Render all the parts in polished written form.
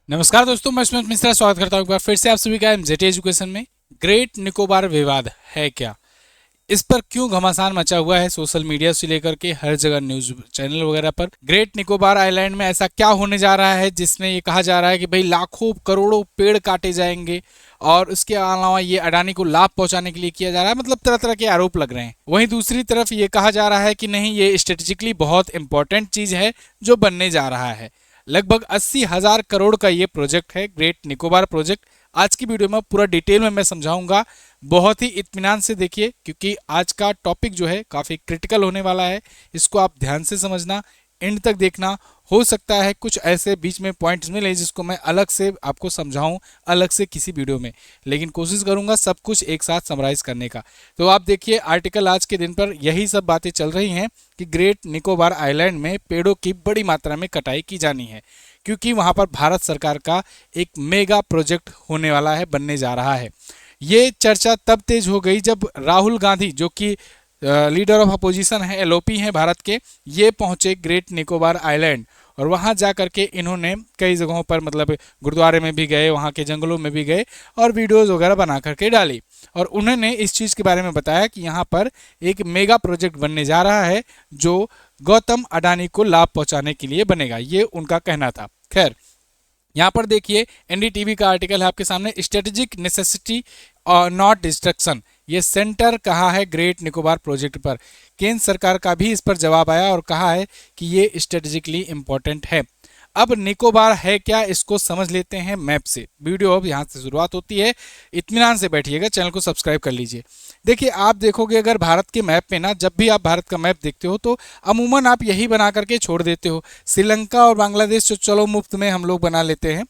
नमस्कार दोस्तों, मैं स्मित मिश्रा स्वागत करता हूं एक बार फिर से आप सभी का एमजेटी एजुकेशन में। ग्रेट निकोबार विवाद है क्या? इस पर क्यों घमासान मचा हुआ है सोशल मीडिया से लेकर के हर जगह न्यूज चैनल वगैरह पर। ग्रेट निकोबार आइलैंड में ऐसा क्या होने जा रहा है जिसमें ये कहा जा रहा है कि भाई लाखों करोड़ों पेड़ काटे जाएंगे और उसके अलावा ये अडानी को लाभ पहुंचाने के लिए किया जा रहा है। मतलब तरह तरह के आरोप लग रहे हैं। वहीं दूसरी तरफ ये कहा जा रहा है कि नहीं, ये स्ट्रेटेजिकली बहुत इंपॉर्टेंट चीज है जो बनने जा रहा है। लगभग 80,000 करोड़ का ये प्रोजेक्ट है, ग्रेट निकोबार प्रोजेक्ट। आज की वीडियो में पूरा डिटेल में मैं समझाऊंगा। बहुत ही इत्मीनान से देखिए क्योंकि आज का टॉपिक जो है काफ़ी क्रिटिकल होने वाला है। इसको आप ध्यान से समझना, एंड तक देखना। हो सकता है कुछ ऐसे बीच में पॉइंट्स मिले जिसको मैं अलग से आपको समझाऊं अलग से किसी वीडियो में, लेकिन कोशिश करूंगा सब कुछ एक साथ समराइज करने का। तो आप देखिए आर्टिकल आज के दिन पर यही सब बातें चल रही हैं कि ग्रेट निकोबार आइलैंड में पेड़ों की बड़ी मात्रा में कटाई की जानी है क्योंकि वहां पर भारत सरकार का एक मेगा प्रोजेक्ट होने वाला है, बनने जा रहा है। ये चर्चा तब तेज हो गई जब राहुल गांधी, जो कि लीडर ऑफ अपोजिशन है, एलओपी हैं भारत के, ये पहुंचे ग्रेट निकोबार आइलैंड और वहां जा करके इन्होंने कई जगहों पर, मतलब गुरुद्वारे में भी गए, वहां के जंगलों में भी गए और वीडियोस वगैरह बना करके डाली। और उन्होंने इस चीज़ के बारे में बताया कि यहाँ पर एक मेगा प्रोजेक्ट बनने जा रहा है जो गौतम अडानी को लाभ पहुंचाने के लिए बनेगा, ये उनका कहना था। खैर, यहाँ पर देखिए एनडीटीवी का आर्टिकल है आपके सामने, स्ट्रेटेजिक नेसेसिटी और नॉट डिस्ट्रक्शन। ये सेंटर कहा है ग्रेट निकोबार प्रोजेक्ट पर। केंद्र सरकार का भी इस पर जवाब आया और कहा है कि ये स्ट्रेटेजिकली इंपॉर्टेंट है। अब निकोबार है क्या, इसको समझ लेते हैं मैप से। वीडियो अब यहाँ से शुरुआत होती है, इत्मीनान से बैठिएगा, चैनल को सब्सक्राइब कर लीजिए। देखिए आप देखोगे अगर भारत के मैप में ना, जब भी आप भारत का मैप देखते हो तो अमूमन आप यही बना करके छोड़ देते हो। श्रीलंका और बांग्लादेश तो चलो मुफ्त में हम लोग बना लेते हैं,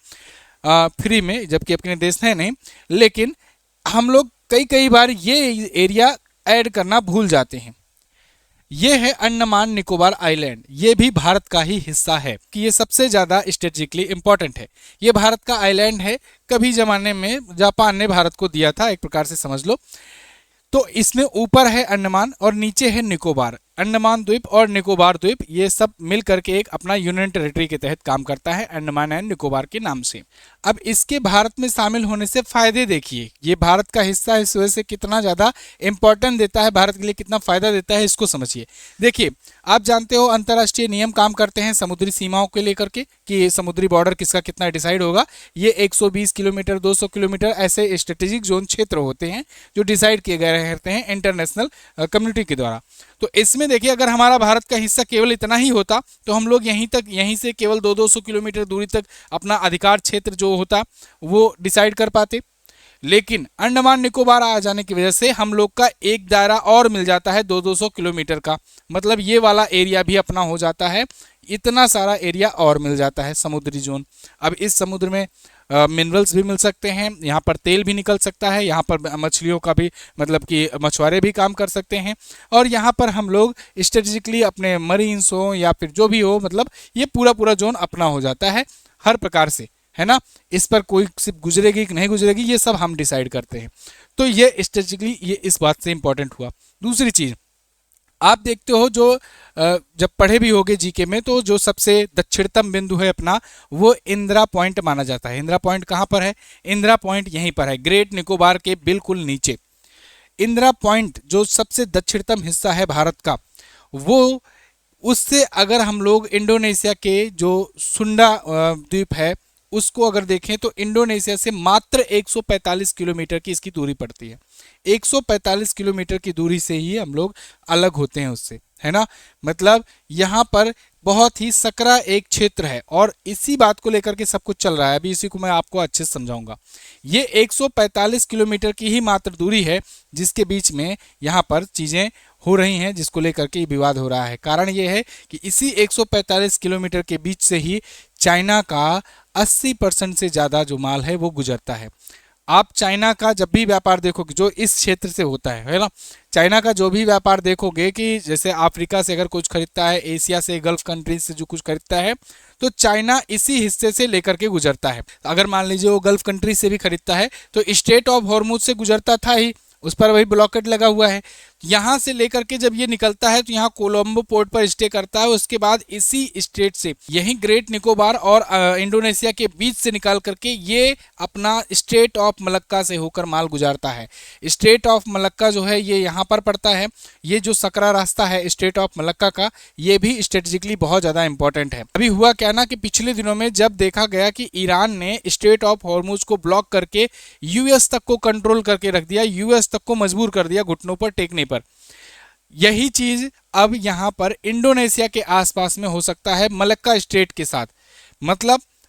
फ्री में, जबकि अपने देश है नहीं। लेकिन हम लोग कई कई बार ये एरिया ऐड करना भूल जाते हैं। ये है अंडमान निकोबार आइलैंड, ये भी भारत का ही हिस्सा है कि ये सबसे ज्यादा स्ट्रेटेजिकली इंपॉर्टेंट है। ये भारत का आइलैंड है, कभी जमाने में जापान ने भारत को दिया था, एक प्रकार से समझ लो। तो इसमें ऊपर है अंडमान और नीचे है निकोबार। अंडमान द्वीप और निकोबार द्वीप ये सब मिल करके एक अपना यूनियन टेरिटरी के तहत काम करता है, अंडमान एंड निकोबार के नाम से। अब इसके भारत में शामिल होने से फायदे देखिए, ये भारत का हिस्सा है, इस वजह से कितना ज्यादा इंपॉर्टेंट देता है भारत के लिए, कितना फायदा देता है, इसको समझिए। देखिए आप जानते हो अंतर्राष्ट्रीय नियम काम करते हैं समुद्री सीमाओं को लेकर के कि समुद्री बॉर्डर किसका कितना डिसाइड होगा। ये 120 किलोमीटर 200 किलोमीटर ऐसे स्ट्रेटेजिक जोन क्षेत्र होते हैं जो डिसाइड किए गए रहते हैं इंटरनेशनल कम्युनिटी के द्वारा। तो इसमें देखिए अगर हमारा भारत का हिस्सा केवल इतना ही होता तो हम लोग यहीं से केवल 200 किलोमीटर दूरी तक अपना अधिकार क्षेत्र जो होता वो डिसाइड कर पाते। लेकिन अंडमान निकोबार आ जाने की वजह से हम लोग का एक दायरा और मिल जाता है 200 किलोमीटर का, मतलब ये वाला एरिया भी अपना हो जाता है, इतना सारा एरिया और मिल जाता है समुद्री जोन। अब इस समुद्र में मिनरल्स भी मिल सकते हैं, यहाँ पर तेल भी निकल सकता है, यहाँ पर मछलियों का भी, मतलब कि मछुआरे भी काम कर सकते हैं। और यहाँ पर हम लोग स्ट्रेटेजिकली अपने मरीन्स हो या फिर जो भी हो, मतलब ये पूरा पूरा जोन अपना हो जाता है हर प्रकार से, है ना। इस पर कोई सिर्फ गुजरेगी कि नहीं गुजरेगी ये सब हम डिसाइड करते हैं। तो ये स्ट्रेटेजिकली ये इस बात से इंपॉर्टेंट हुआ। दूसरी चीज आप देखते हो, जो जब पढ़े भी होगे जीके में, तो जो सबसे दक्षिणतम बिंदु है अपना वो इंदिरा पॉइंट माना जाता है। इंदिरा पॉइंट कहाँ पर है? इंदिरा पॉइंट यहीं पर है, ग्रेट निकोबार के बिल्कुल नीचे। इंदिरा पॉइंट जो सबसे दक्षिणतम हिस्सा है भारत का, वो उससे अगर हम लोग इंडोनेशिया के जो सुंडा द्वीप है उसको अगर देखें तो इंडोनेशिया से मात्र 145 किलोमीटर की इसकी दूरी पड़ती है। 145 किलोमीटर की दूरी से ही हम लोग अलग होते हैं उससे, है ना। मतलब यहाँ पर बहुत ही सकरा एक क्षेत्र है और इसी बात को लेकर के सब कुछ चल रहा है। अभी इसी को मैं आपको अच्छे से समझाऊंगा। ये 145 किलोमीटर की ही मात्र दूरी है जिसके बीच में यहाँ पर चीज़ें हो रही हैं, जिसको लेकर के विवाद हो रहा है। कारण ये है कि इसी 145 किलोमीटर के बीच से ही चाइना का 80% से ज़्यादा जो माल है वो गुजरता है। आप चाइना का जब भी व्यापार देखोगे जो इस क्षेत्र से होता है ना, चाइना का जो भी व्यापार देखोगे कि जैसे अफ्रीका से अगर कुछ खरीदता है, एशिया से, गल्फ कंट्रीज से जो कुछ खरीदता है, तो चाइना इसी हिस्से से लेकर के गुजरता है। अगर मान लीजिए वो गल्फ कंट्रीज से भी खरीदता है तो स्ट्रेट ऑफ हॉर्मुज से गुजरता था ही, उस पर वही ब्लॉकेट लगा हुआ है। यहाँ से लेकर के जब ये निकलता है तो यहाँ कोलंबो पोर्ट पर स्टे करता है। उसके बाद इसी स्टेट से, यही ग्रेट निकोबार और इंडोनेशिया के बीच से निकाल करके ये अपना स्टेट ऑफ मलक्का से होकर माल गुजारता है। स्टेट ऑफ मलक्का जो है ये यहाँ पर पड़ता है। ये जो सकरा रास्ता है स्टेट ऑफ मलक्का का, ये भी स्ट्रेटेजिकली बहुत ज़्यादा इंपॉर्टेंट है। अभी हुआ क्या ना कि पिछले दिनों में जब देखा गया कि ईरान ने स्टेट ऑफ हॉर्मुज को ब्लॉक करके यूएस तक को कंट्रोल करके रख दिया, यूएस तक को मजबूर कर दिया घुटनों पर टेकने पर, यही चीज अब यहां पर इंडोनेशिया के आसपास में हो सकता है मलक्का स्टेट के साथ।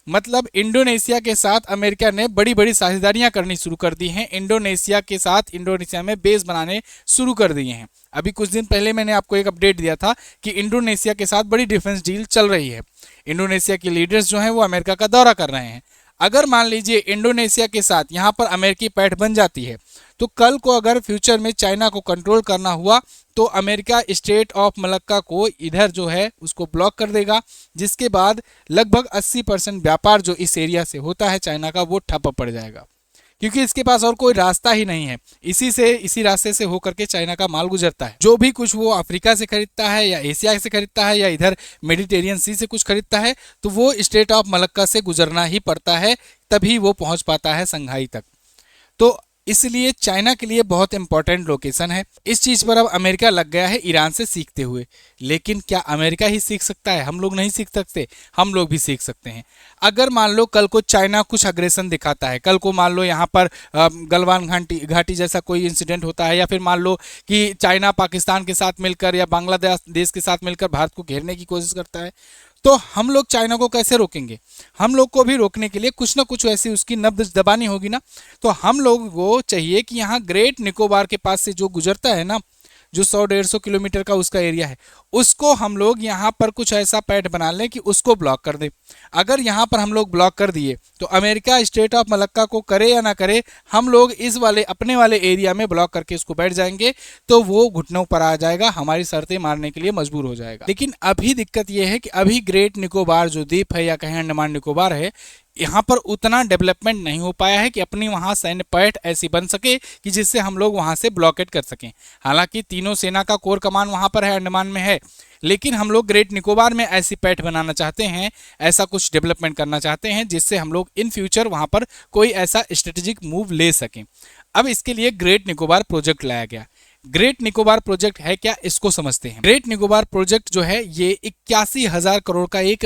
मतलब इंडोनेशिया के साथ अमेरिका ने बड़ी बड़ी साझेदारियां करनी शुरू कर दी हैं। इंडोनेशिया के साथ इंडोनेशिया में बेस बनाने शुरू कर दिए हैं। अभी कुछ दिन पहले मैंने आपको एक अपडेट दिया था कि इंडोनेशिया के साथ बड़ी डिफेंस डील चल रही है। इंडोनेशिया के लीडर्स जो हैं वो अमेरिका का दौरा कर रहे हैं। अगर मान लीजिए इंडोनेशिया के साथ यहाँ पर अमेरिकी पैठ बन जाती है तो कल को अगर फ्यूचर में चाइना को कंट्रोल करना हुआ तो अमेरिका स्टेट ऑफ मलक्का को इधर जो है उसको ब्लॉक कर देगा, जिसके बाद लगभग 80% व्यापार जो इस एरिया से होता है चाइना का वो ठप पड़ जाएगा, क्योंकि इसके पास और कोई रास्ता ही नहीं है। इसी रास्ते से होकर के चाइना का माल गुजरता है। जो भी कुछ वो अफ्रीका से खरीदता है या एशिया से खरीदता है या इधर मेडिटेरियन सी से कुछ खरीदता है तो वो स्टेट ऑफ मलक्का से गुजरना ही पड़ता है, तभी वो पहुंच पाता है संघाई तक। तो इसलिए चाइना के लिए बहुत इंपॉर्टेंट लोकेशन है। इस चीज पर अब अमेरिका लग गया है ईरान से सीखते हुए। लेकिन क्या अमेरिका ही सीख सकता है? हम लोग नहीं सीख सकते? हम लोग भी सीख सकते हैं। अगर मान लो कल को चाइना कुछ अग्रेशन दिखाता है, कल को मान लो यहाँ पर गलवान घाटी जैसा कोई इंसिडेंट होता है, या फिर मान लो कि चाइना पाकिस्तान के साथ मिलकर या बांग्लादेश के साथ मिलकर भारत को घेरने की कोशिश करता है, तो हम लोग चाइना को कैसे रोकेंगे? हम लोग को भी रोकने के लिए कुछ ना कुछ ऐसी उसकी नब्ज दबानी होगी ना। तो हम लोग को चाहिए कि यहाँ ग्रेट निकोबार के पास से जो गुजरता है ना, जो 100-150 किलोमीटर का उसका एरिया है, उसको हम लोग यहाँ पर कुछ ऐसा पैठ बना लें कि उसको ब्लॉक कर दें। अगर यहाँ पर हम लोग ब्लॉक कर दिए तो अमेरिका स्टेट ऑफ मलक्का को करे या ना करे, हम लोग इस वाले अपने वाले एरिया में ब्लॉक करके उसको बैठ जाएंगे तो वो घुटनों पर आ जाएगा, हमारी शर्तें मारने के लिए मजबूर हो जाएगा। लेकिन अभी दिक्कत यह है कि अभी ग्रेट निकोबार जो द्वीप है या कहें अंडमान निकोबार है, यहाँ पर उतना डेवलपमेंट नहीं हो पाया है कि अपनी वहाँ सैन्य पैठ ऐसी बन सके कि जिससे हम लोग वहाँ से ब्लॉकेट कर सकें। हालांकि तीनों सेना का कोर कमान वहाँ पर है, अंडमान में है, लेकिन हम लोग ग्रेट निकोबार में ऐसी पैठ बनाना चाहते हैं, ऐसा कुछ डेवलपमेंट करना चाहते हैं जिससे हम लोग इन फ्यूचर वहाँ पर कोई ऐसा स्ट्रेटेजिक मूव ले सकें। अब इसके लिए ग्रेट निकोबार प्रोजेक्ट लाया गया। ग्रेट निकोबार प्रोजेक्ट है क्या, इसको समझते हैं। ग्रेट निकोबार प्रोजेक्ट जो है ये 81,000 करोड़ का एक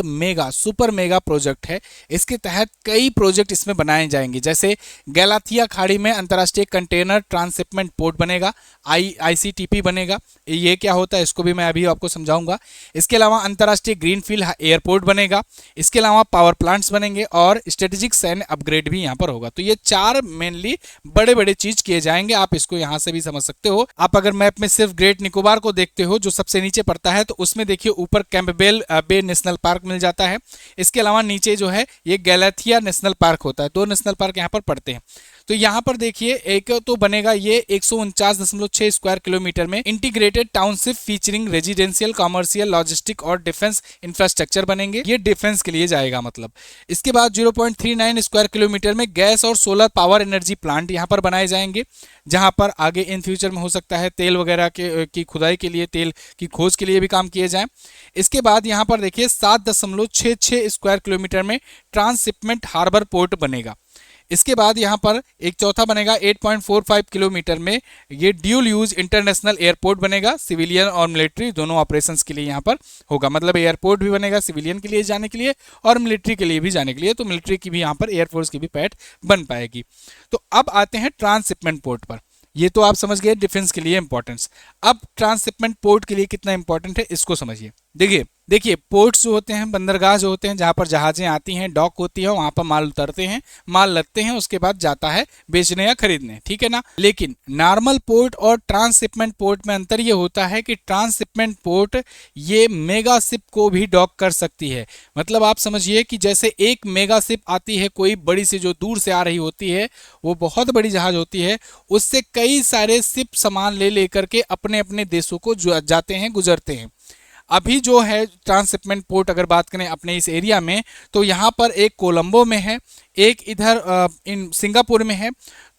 सुपर मेगा प्रोजेक्ट है। इसके तहत कई प्रोजेक्ट इसमें बनाए जाएंगे, जैसे गैलाथिया खाड़ी में अंतर्राष्ट्रीय कंटेनर ट्रांसशिपमेंट पोर्ट बनेगा, ICTP बनेगा। ये क्या होता है इसको भी मैं अभी आपको समझाऊंगा। इसके अलावा अंतर्राष्ट्रीय ग्रीनफील्ड एयरपोर्ट बनेगा। इसके अलावा पावर प्लांट्स बनेंगे और स्ट्रेटेजिक सैन्य अपग्रेड भी यहाँ पर होगा। तो ये 4 मेनली बड़े बड़े चीज किए जाएंगे। आप इसको यहाँ से भी समझ सकते हो। आप अगर मैप में सिर्फ ग्रेट निकोबार को देखते हो जो सबसे नीचे पड़ता है, तो उसमें देखिए ऊपर कैंपबेल बे नेशनल पार्क मिल जाता है। इसके अलावा नीचे जो है ये गैलाथिया नेशनल पार्क होता है। 2 नेशनल पार्क यहाँ पर पड़ते हैं। तो यहाँ पर देखिए एक तो बनेगा ये 149.6 स्क्वायर किलोमीटर में integrated township featuring residential, commercial, logistic और डिफेंस इंफ्रास्ट्रक्चर बनेंगे। ये डिफेंस के लिए जाएगा मतलब। इसके बाद 0.39 स्क्वायर किलोमीटर में गैस और सोलर पावर एनर्जी प्लांट यहाँ पर बनाए जाएंगे, जहां पर आगे इन फ्यूचर में हो सकता है तेल वगैरह की खुदाई के लिए, तेल की खोज के लिए भी काम किए जाएं। इसके बाद यहाँ पर देखिए 7.66 स्क्वायर किलोमीटर में ट्रांसशिपमेंट हार्बर पोर्ट बनेगा। इसके बाद यहाँ पर एक चौथा बनेगा 8.45 किलोमीटर में ये ड्यूल यूज इंटरनेशनल एयरपोर्ट बनेगा। सिविलियन और मिलिट्री दोनों ऑपरेशंस के लिए यहाँ पर होगा, मतलब एयरपोर्ट भी बनेगा सिविलियन के लिए जाने के लिए और मिलिट्री के लिए भी जाने के लिए। तो मिलिट्री की भी यहाँ पर एयरफोर्स की भी पैठ बन पाएगी। तो अब आते हैं ट्रांसशिपमेंट पोर्ट पर। ये तो आप समझ गए डिफेंस के लिए इंपॉर्टेंस। अब ट्रांसशिपमेंट पोर्ट के लिए कितना इंपॉर्टेंट है इसको समझिए। देखिए पोर्ट्स जो होते हैं, बंदरगाह जो होते हैं, जहां पर जहाजें आती हैं, डॉक होती है, वहां पर माल उतरते हैं, माल लगते हैं, उसके बाद जाता है बेचने या खरीदने, ठीक है ना। लेकिन नॉर्मल पोर्ट और ट्रांसशिपमेंट पोर्ट में अंतर ये होता है कि ट्रांसशिपमेंट पोर्ट ये मेगा शिप को भी डॉक कर सकती है। मतलब आप समझिए कि जैसे एक मेगा शिप आती है कोई बड़ी सी जो दूर से आ रही होती है, वो बहुत बड़ी जहाज होती है, उससे कई सारे शिप सामान ले लेकर के अपने अपने देशों को जाते हैं, गुजरते हैं। अभी जो है ट्रांसशिपमेंट पोर्ट अगर बात करें अपने इस एरिया में, तो यहाँ पर एक कोलंबो में है, एक इधर इन सिंगापुर में है।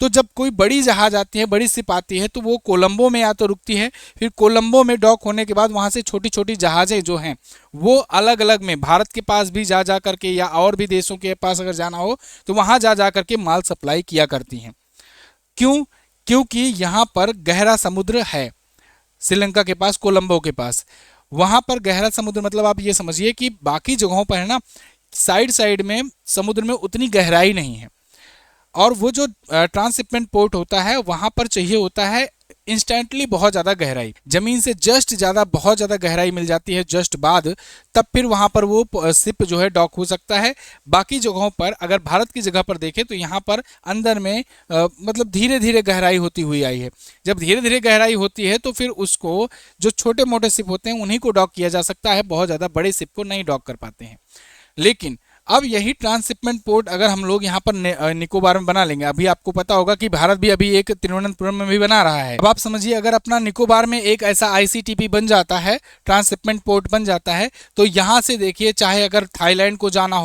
तो जब कोई बड़ी जहाज आती है, बड़ी शिप आती है, तो वो कोलंबो में या तो रुकती है, फिर कोलंबो में डॉक होने के बाद वहाँ से छोटी छोटी जहाज़ें जो हैं वो अलग अलग में भारत के पास भी जा करके या और भी देशों के पास अगर जाना हो तो वहाँ जा करके माल सप्लाई किया करती हैं। क्यों? क्योंकि यहाँ पर गहरा समुद्र है, श्रीलंका के पास, कोलंबो के पास। वहाँ पर गहरा समुद्र मतलब आप ये समझिए कि बाकी जगहों पर है ना, साइड साइड में समुद्र में उतनी गहराई नहीं है, और वो जो ट्रांसशिपमेंट पोर्ट होता है वहाँ पर चाहिए होता है इंस्टेंटली बहुत ज़्यादा गहराई, जमीन से जस्ट ज़्यादा बहुत ज़्यादा गहराई मिल जाती है जस्ट बाद, तब फिर वहाँ पर वो शिप जो है डॉक हो सकता है। बाकी जगहों पर अगर भारत की जगह पर देखें तो यहाँ पर अंदर में मतलब धीरे धीरे गहराई होती हुई आई है। जब धीरे धीरे गहराई होती है तो फिर उसको जो छोटे मोटे शिप होते हैं उन्हीं को डॉक किया जा सकता है, बहुत ज़्यादा बड़े शिप को नहीं डॉक कर पाते हैं। लेकिन अब यही ट्रांसशिपमेंट पोर्ट अगर हम लोग यहाँ पर निकोबार में बना लेंगे, अभी आपको पता होगा कि भारत भी अभी एक तिरुवनंतपुरम में भी बना रहा है। अब आप समझिए अगर अपना निकोबार में एक ऐसा आईसीटीपी बन जाता है, ट्रांसशिपमेंट पोर्ट बन जाता है, तो यहाँ से देखिए चाहे अगर थाईलैंड को जाना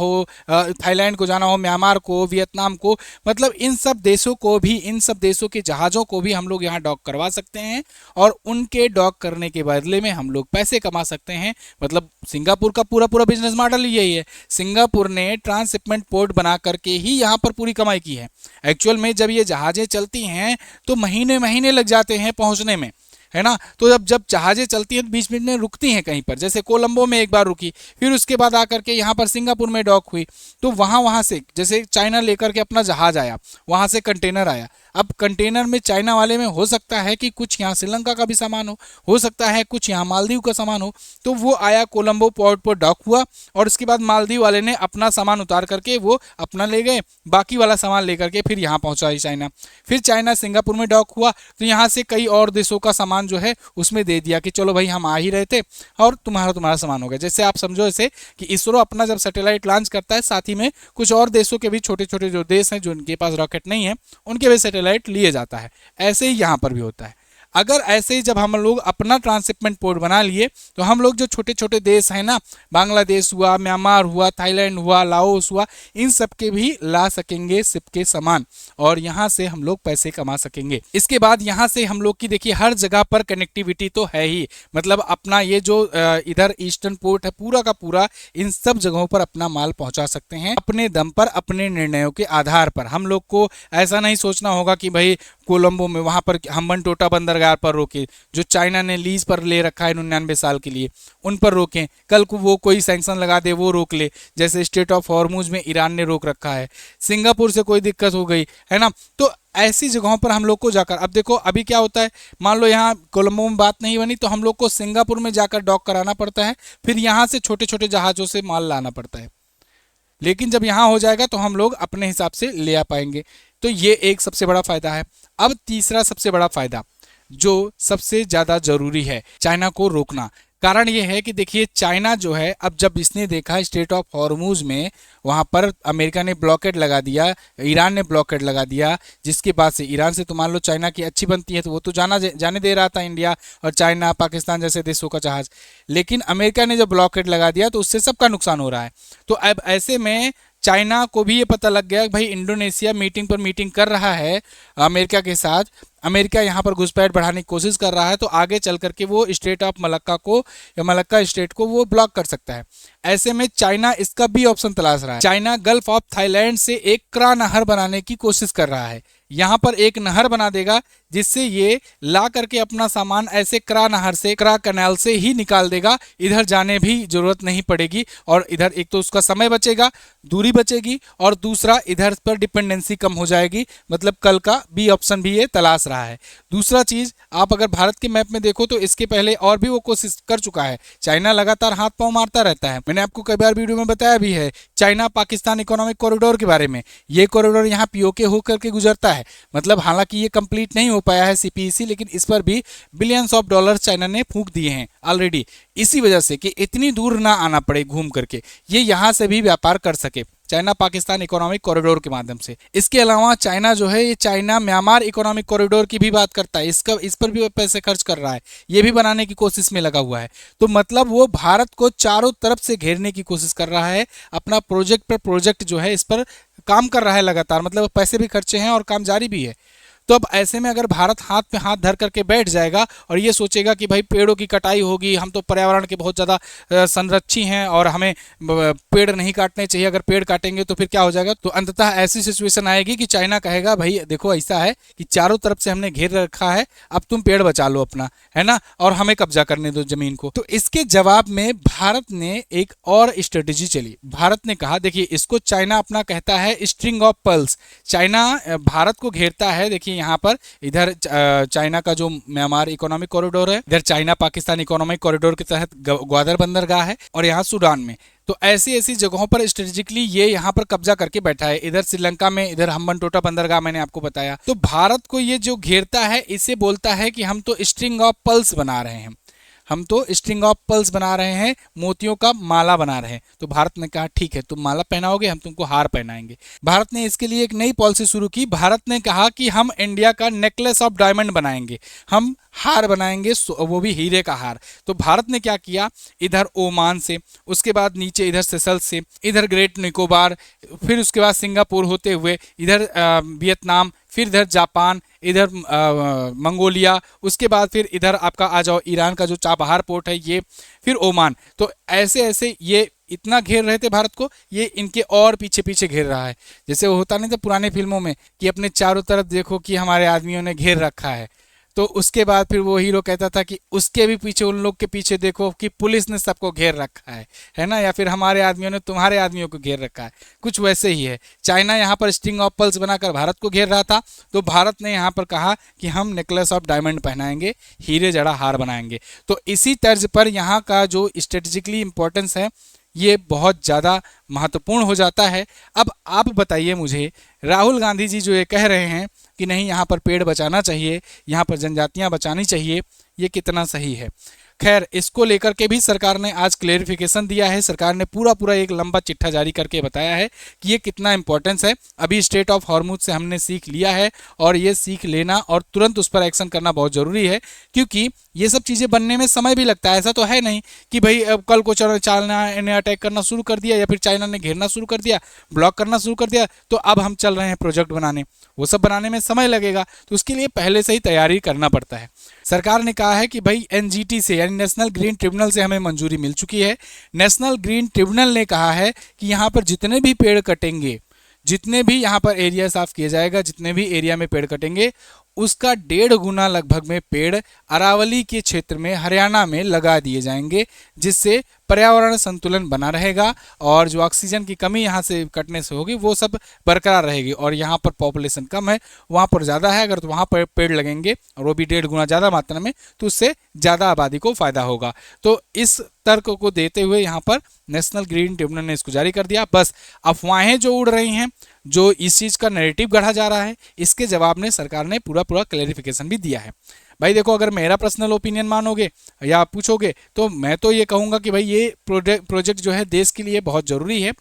हो, म्यांमार को, वियतनाम को, मतलब इन सब देशों को भी, इन सब देशों के जहाज़ों को भी हम लोग यहाँ डॉक करवा सकते हैं, और उनके डॉक करने के बदले में हम लोग पैसे कमा सकते हैं। मतलब सिंगापुर का पूरा पूरा बिजनेस मॉडल यही है। सिंगापुर ने ट्रांसशिपमेंट पोर्ट बना करके ही यहाँ पर पूरी कमाई की है। एक्चुअल में जब ये जहाजें चलती हैं तो महीने महीने लग जाते हैं पहुंचने में, है ना। तो जब जहाजें चलती हैं तो बीच बीच में रुकती हैं कहीं पर, जैसे कोलंबो में एक बार रुकी, फिर उसके बाद आकर के यहाँ पर सिंगापुर में डॉक हुई, तो वहाँ से जैसे चाइना लेकर के अपना जहाज आया, वहाँ से कंटेनर आया। अब कंटेनर में चाइना वाले में हो सकता है कि कुछ यहाँ श्रीलंका का भी सामान हो सकता है कुछ यहाँ मालदीव का सामान हो, तो वो आया कोलंबो पोर्ट पर डॉक हुआ, और उसके बाद मालदीव वाले ने अपना सामान उतार करके वो अपना ले गए, बाकी वाला सामान लेकर के फिर यहाँ पहुँचाई चाइना। फिर चाइना सिंगापुर में डॉक हुआ, तो यहाँ से कई और देशों का सामान जो है उसमें दे दिया कि चलो भाई हम आ ही रहे थे और तुम्हारा सामान हो गया। जैसे आप समझो ऐसे कि इसरो अपना जब सैटेलाइट लॉन्च करता है, साथ ही में कुछ और देशों के भी छोटे छोटे जो देश हैं जो उनके पास रॉकेट नहीं है उनके भी सैटेलाइट लिए जाता है। ऐसे ही यहाँ पर भी होता है। अगर ऐसे ही जब हम लोग अपना ट्रांसशिपमेंट पोर्ट बना लिए तो हम लोग जो छोटे छोटे देश हैं ना, बांग्लादेश हुआ, म्यांमार हुआ, थाईलैंड हुआ, लाओस हुआ, इन सब के भी ला सकेंगे शिप के सामान, और यहाँ से हम लोग पैसे कमा सकेंगे। इसके बाद यहाँ से हम लोग की देखिए हर जगह पर कनेक्टिविटी तो है ही, मतलब अपना ये जो इधर ईस्टर्न पोर्ट है पूरा का पूरा, इन सब जगहों पर अपना माल पहुंचा सकते हैं अपने दम पर, अपने निर्णयों के आधार पर। हम लोग को ऐसा नहीं सोचना होगा कि भाई कोलंबो में वहां पर हम्बनटोटा बंदरगाह पर रोके, जो चाइना ने लीज पर ले रखा है 99 साल के लिए, उन पर रोकें। कल को वो कोई सैंक्शन लगा दे, वो रोक ले, जैसे स्टेट ऑफ हॉर्मुज में ईरान ने रोक रखा है। सिंगापुर से कोई दिक्कत हो गई है ना, तो ऐसी जगहों पर हम लोग को जाकर, अब देखो अभी क्या होता है, मान लो यहाँ कोलंबो में बात नहीं बनी तो हम लोग को सिंगापुर में जाकर डॉक कराना पड़ता है, फिर यहाँ से छोटे छोटे जहाज़ों से माल लाना पड़ता है। लेकिन जब यहाँ हो जाएगा तो हम लोग अपने हिसाब से ले आ पाएंगे। तो ये एक सबसे बड़ा फायदा है। अब तीसरा सबसे बड़ा फायदा जो सबसे ज़्यादा जरूरी है, चाइना को रोकना। कारण ये है कि देखिए चाइना जो है, अब जब इसने देखा स्टेट ऑफ हॉर्मुज में वहाँ पर अमेरिका ने ब्लॉकेड लगा दिया, ईरान ने ब्लॉकेड लगा दिया, जिसके बाद से ईरान से तो मान लो चाइना की अच्छी बनती है तो वो तो जाने दे रहा था इंडिया और चाइना, पाकिस्तान जैसे देशों का जहाज। लेकिन अमेरिका ने जब ब्लॉकेड लगा दिया तो उससे सबका नुकसान हो रहा है। तो अब ऐसे में चाइना को भी ये पता लग गया कि भाई इंडोनेशिया मीटिंग पर मीटिंग कर रहा है अमेरिका के साथ, अमेरिका यहाँ पर घुसपैठ बढ़ाने की कोशिश कर रहा है, तो आगे चल करके वो स्टेट ऑफ मलक्का को या मलक्का स्टेट को वो ब्लॉक कर सकता है। ऐसे में चाइना इसका भी ऑप्शन तलाश रहा है। चाइना गल्फ ऑफ थाईलैंड से एक क्रा नहर बनाने की कोशिश कर रहा है। यहाँ पर एक नहर बना देगा जिससे ये ला करके अपना सामान ऐसे क्रा नहर से, क्रा कैनाल से ही निकाल देगा, इधर जाने भी जरूरत नहीं पड़ेगी। और इधर एक तो उसका समय बचेगा, दूरी बचेगी, और दूसरा इधर पर डिपेंडेंसी कम हो जाएगी। मतलब कल का बी ऑप्शन भी ये तलाश रहा है। दूसरा चीज, आप अगर भारत के मैप में देखो तो इसके पहले और भी वो कोशिश कर चुका है। चाइना लगातार हाथ पांव मारता रहता है। मैंने आपको कई बार वीडियो में बताया भी है चाइना पाकिस्तान इकोनॉमिक कॉरिडोर के बारे में। ये कॉरिडोर यहाँ पीओके होकर के गुजरता है। मतलब हालांकि ये कंप्लीट नहीं हो पाया है सीपीईसी, लेकिन इस पर भी बिलियंस ऑफ डॉलर्स चाइना ने फूंक दिए हैं ऑलरेडी इसी वजह से कि इतनी दूर ना आना पड़े घूम करके, ये यहाँ से भी व्यापार कर सके चाइना पाकिस्तान इकोनॉमिक कॉरिडोर के माध्यम से। इसके अलावा चाइना जो है ये चाइना म्यांमार इकोनॉमिक कॉरिडोर की भी बात करता है, इस पर भी पैसे खर्च कर रहा है, ये भी बनाने की कोशिश में लगा हुआ है। तो मतलब वो भारत को चारों तरफ से घेरने की कोशिश कर रहा है, अपना प्रोजेक्ट पर प्रोजेक्ट जो है इस पर काम कर रहा है लगातार, मतलब पैसे भी खर्चे हैं और काम जारी भी है। तो अब ऐसे में अगर भारत हाथ पे हाथ धर करके बैठ जाएगा और ये सोचेगा कि भाई पेड़ों की कटाई होगी, हम तो पर्यावरण के बहुत ज़्यादा संरक्षी हैं और हमें पेड़ नहीं काटने चाहिए, अगर पेड़ काटेंगे तो फिर क्या हो जाएगा, तो अंततः ऐसी सिचुएशन आएगी कि चाइना कहेगा भाई देखो ऐसा है कि चारों तरफ से हमने घेर रखा है, अब तुम पेड़ बचा लो अपना, है ना, और हमें कब्जा करने दो जमीन को। तो इसके जवाब में भारत ने एक और स्ट्रेटेजी चली। भारत ने कहा, देखिए इसको चाइना अपना कहता है string of pearls. China Bharat को घेरता है, देखिए यहाँ पर इधर चाइना का जो म्यांमार इकोनॉमिक कॉरिडोर है, इधर चाइना पाकिस्तान इकोनॉमिक कॉरिडोर के तहत ग्वादर बंदरगाह है और यहाँ सूडान में। तो ऐसी ऐसी जगहों पर स्ट्रेटेजिकली ये यहाँ पर कब्जा करके बैठा है। इधर श्रीलंका में, इधर हम्बनटोटा बंदरगाह मैंने आपको बताया। तो भारत को ये जो घेरता है इसे बोलता है कि हम तो स्ट्रिंग ऑफ पर्ल्स बना रहे हैं, हम तो स्ट्रिंग ऑफ पर्ल्स बना रहे हैं, मोतियों का माला बना रहे हैं। तो भारत ने कहा ठीक है, तुम माला पहनाओगे, हम तुमको हार पहनाएंगे। भारत ने इसके लिए एक नई पॉलिसी शुरू की। भारत ने कहा कि हम इंडिया का नेकलेस ऑफ डायमंड बनाएंगे, हम हार बनाएंगे, वो भी हीरे का हार। तो भारत ने क्या किया, इधर ओमान से, उसके बाद नीचे इधर सेशल्स से, इधर ग्रेट निकोबार, फिर उसके बाद सिंगापुर होते हुए इधर वियतनाम, फिर इधर जापान, इधर मंगोलिया, उसके बाद फिर इधर आपका आ जाओ ईरान का जो चाबहार पोर्ट है ये, फिर ओमान। तो ऐसे ऐसे ये इतना घेर रहे थे भारत को, ये इनके और पीछे पीछे घेर रहा है। जैसे वो होता नहीं था पुराने फिल्मों में कि अपने चारों तरफ देखो कि हमारे आदमियों ने घेर रखा है, तो उसके बाद फिर वो हीरो कहता था कि उसके भी पीछे, उन लोग के पीछे देखो कि पुलिस ने सबको घेर रखा है ना, या फिर हमारे आदमियों ने तुम्हारे आदमियों को घेर रखा है। कुछ वैसे ही है। चाइना यहाँ पर स्ट्रिंग ऑफ पर्ल्स बनाकर भारत को घेर रहा था, तो भारत ने यहाँ पर कहा कि हम नेकलेस ऑफ डायमंड पहनाएंगे, हीरे जड़ा हार बनाएंगे। तो इसी तर्ज पर यहाँ का जो स्ट्रेटेजिकली इंपॉर्टेंस है ये बहुत ज़्यादा महत्वपूर्ण हो जाता है। अब आप बताइए मुझे, राहुल गांधी जी जो ये कह रहे हैं कि नहीं यहाँ पर पेड़ बचाना चाहिए, यहाँ पर जनजातियाँ बचानी चाहिए, ये कितना सही है। खैर इसको लेकर के भी सरकार ने आज क्लेरिफिकेशन दिया है। सरकार ने पूरा एक लंबा चिट्ठा जारी करके बताया है कि ये कितना इंपॉर्टेंस है। अभी स्ट्रेट ऑफ हॉर्मुज से हमने सीख लिया है और ये सीख लेना और तुरंत उस पर एक्शन करना बहुत ज़रूरी है, क्योंकि ये सब चीज़ें बनने में समय भी लगता है। ऐसा तो है नहीं कि भाई अब कल को चाइना ने अटैक करना शुरू कर दिया या फिर चाइना ने घेरना शुरू कर दिया, ब्लॉक करना शुरू कर दिया, तो अब हम चल रहे हैं प्रोजेक्ट बनाने। वो सब बनाने में समय लगेगा, तो उसके लिए पहले से ही तैयारी करना पड़ता है। सरकार ने कहा है कि भाई एनजीटी से यानी नेशनल ग्रीन ट्रिब्यूनल से हमें मंजूरी मिल चुकी है। नेशनल ग्रीन ट्रिब्यूनल ने कहा है कि यहाँ पर जितने भी पेड़ कटेंगे, जितने भी यहाँ पर एरिया साफ किया जाएगा, जितने भी एरिया में पेड़ कटेंगे उसका 1.5 गुना लगभग में पेड़ अरावली के क्षेत्र में हरियाणा में लगा दिए जाएंगे, जिससे पर्यावरण संतुलन बना रहेगा और जो ऑक्सीजन की कमी यहाँ से कटने से होगी वो सब बरकरार रहेगी। और यहाँ पर पॉपुलेशन कम है, वहाँ पर ज़्यादा है, अगर तो वहाँ पर पेड़ लगेंगे और वो भी 1.5 गुना ज़्यादा मात्रा में, तो उससे ज़्यादा आबादी को फ़ायदा होगा। तो इस तर्क को देते हुए यहाँ पर नेशनल ग्रीन ट्रिब्यूनल ने इसको जारी कर दिया। बस अफवाहें जो उड़ रही हैं, जो इस चीज़ का नैरेटिव गढ़ा जा रहा है, इसके जवाब में सरकार ने पूरा क्लैरिफिकेशन भी दिया है। भाई देखो, अगर मेरा पर्सनल ओपिनियन मानोगे या पूछोगे तो मैं तो ये कहूँगा कि भाई ये प्रोजेक्ट जो है देश के लिए बहुत ज़रूरी है,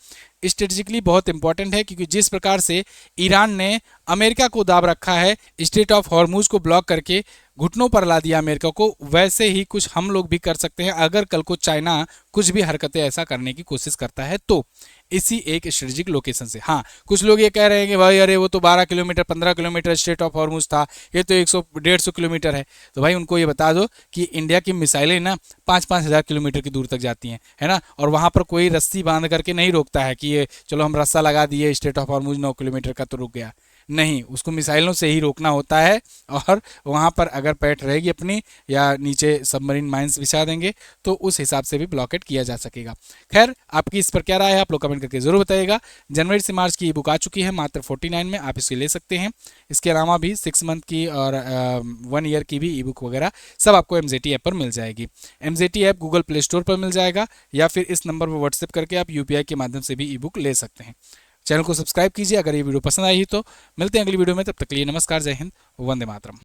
स्ट्रेटेजिकली बहुत इंपॉर्टेंट है, क्योंकि जिस प्रकार से ईरान ने अमेरिका को दाब रखा है, स्ट्रेट ऑफ हॉर्मुज को ब्लॉक करके घुटनों पर ला दिया अमेरिका को, वैसे ही कुछ हम लोग भी कर सकते हैं अगर कल को चाइना कुछ भी हरकतें ऐसा करने की कोशिश करता है तो, इसी एक स्ट्रेटेजिक लोकेशन से। हाँ, कुछ लोग ये कह रहे हैं कि भाई अरे वो तो 12 kilometre 15 kilometre straight of Hormuz था, ये तो 100-150 किलोमीटर है। तो भाई उनको ये बता दो कि इंडिया की मिसाइलें ना 5-5 हज़ार किलोमीटर की दूर तक जाती हैं, है ना, और वहाँ पर कोई रस्सी बांध करके नहीं रोकता है कि ये चलो हम रस्सा लगा दिए स्ट्रेट ऑफ हॉर्मुज 9 किलोमीटर का तो रुक गया। नहीं, उसको मिसाइलों से ही रोकना होता है, और वहाँ पर अगर पैठ रहेगी अपनी या नीचे सबमरीन माइंस बिछा देंगे तो उस हिसाब से भी ब्लॉकेट किया जा सकेगा। खैर, आपकी इस पर क्या राय है आप लोग कमेंट करके जरूर बताइएगा। जनवरी से मार्च की ई बुक आ चुकी है मात्र 49 में, आप इसे ले सकते हैं। इसके अलावा भी 6 मंथ की और 1 ईयर की भी ई बुक वगैरह सब आपको MZT ऐप पर मिल जाएगी। MZT app Google play store पर मिल जाएगा या फिर इस नंबर पर व्हाट्सएप करके आप UPI के माध्यम से भी ई बुक ले सकते हैं। चैनल को सब्सक्राइब कीजिए अगर ये वीडियो पसंद आई तो। मिलते हैं अगली वीडियो में, तब तक के लिए नमस्कार, जय हिंद, वंदे मातरम।